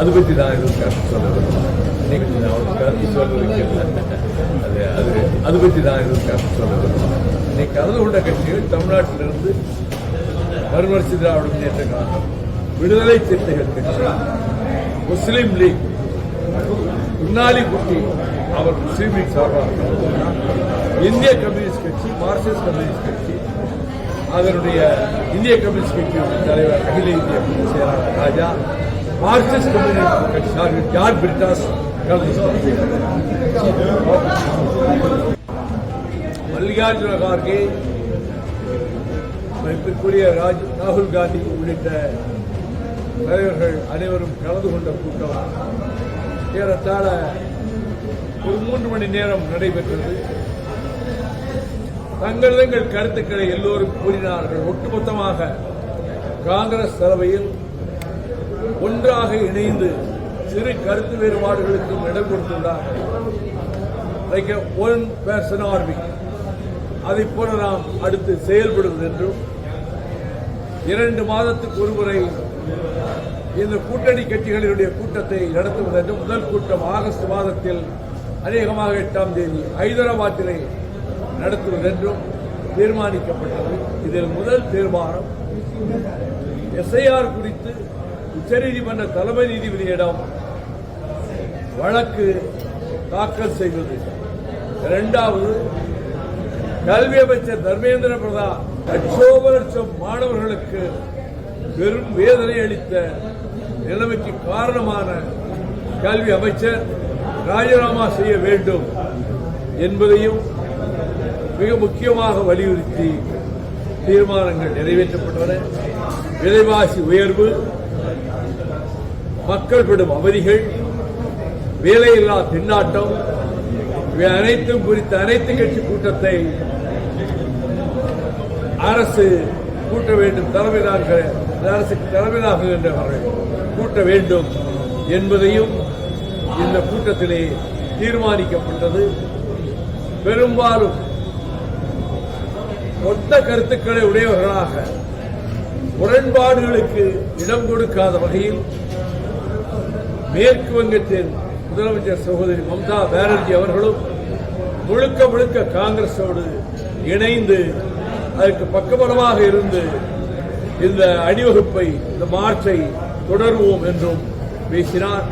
அது பற்றி நான் எதுவும் கருத்து சொல்ல விரும்புகிறேன். இன்னைக்கு நான் ஒரு கருத்து சொல்ல வைக்கிறேன். அது பற்றி நான் எதுவும் கருத்து சொல்ல விரும்புகிறேன். இன்னைக்கு கலந்து கொண்ட கட்சிகள் தமிழ்நாட்டிலிருந்து மறுமலர்ச்சி திராவிட முன்னேற்ற கழகம், விடுதலை சிறுத்தைகள் கட்சி, முஸ்லீம் லீக், முன்னாடி குட்டி அவர் முஸ்லீம் லீக் சார்பாக, இந்திய கம்யூனிஸ்ட் கட்சி, மார்க்சிஸ்ட் கம்யூனிஸ்ட் கட்சி, அதனுடைய இந்திய கம்யூனிஸ்ட் கட்சியுடைய தலைவர் அகில இந்திய பொதுச் செயலாளர் ராஜா, மார்க்சிஸ்ட் கம்யூனிஸ்ட் கட்சி சார்பில் ஜார்ஜ் பிரிட்டாஸ் கலந்து மல்லிகார்ஜுன கார்கே, மதிப்பிற்குரிய ராகுல் காந்தி உள்ளிட்ட தலைவர்கள் அனைவரும் கலந்து கொண்ட கூட்டம் ஏறத்தாழ ஒரு 3 மணி நேரம் நடைபெற்றது. தங்கள் கருத்துக்களை எல்லோரும் கூறினார்கள். ஒட்டுமொத்தமாக காங்கிரஸ் தலைமையில் ஒன்றாக இணைந்து சிறு கருத்து வேறுபாடுகளுக்கும் இடம் கொடுத்துள்ளார்கள். ஒன் பெர்சன் ஆர்மி, அதை போல நாம் அடுத்து செயல்படுவது என்றும் 2 மாதத்துக்கு ஒருமுறை இந்த கூட்டணி கட்சிகளினுடைய கூட்டத்தை நடத்துவது என்றும், முதல் கூட்டம் ஆகஸ்ட் மாதத்தில் அநேகமாக 8ஆம் தேதி ஹைதராபாத்திலே நடத்துவது என்றும் தீர்மானிக்கப்பட்டது. இதில் முதல் தீர்மானம் எஸ்ஐஆர் குறித்து உச்சநீதிமன்ற தலைமை நீதிபதியிடம் வழக்கு தாக்கல் செய்வது. 2வது, கல்வி அமைச்சர் தர்மேந்திர பிரதான் லட்சோப மாணவர்களுக்கு பெரும் வேதனை அளித்த நிலைமைக்கு காரணமான கல்வி அமைச்சர் ராஜினாமா செய்ய வேண்டும் என்பதையும் மிக முக்கியமாக வலியுறுத்தி தீர்மானங்கள் நிறைவேற்றப்பட்டன. விலைவாசி உயர்வு, மக்கள் படும் அவதிகள், வேலையில்லா திண்டாட்டம், இவை அனைத்தும் குறித்த அனைத்து கட்சி கூட்டத்தை அரசு கூட்ட வேண்டும், அரசுக்கு தலைமையாகுகின்றவர்கள் கூட்ட வேண்டும் என்பதையும் இந்த கூட்டத்திலே தீர்மானிக்கப்பட்டது. பெரும்பாலும் ஒத்த கருத்துக்களை உடையவர்களாக முரண்பாடுகளுக்கு இடம் கொடுக்காத வகையில் மேற்கு வங்கத்தின் முதலமைச்சர் சகோதரி மம்தா பானர்ஜி அவர்களும் முழுக்க காங்கிரஸோடு இணைந்து அதற்கு பக்கபலமாக இருந்து இந்த அணிவகுப்பை, இந்த மார்ச்சை தொடருவோம் என்றும் பேசினார்.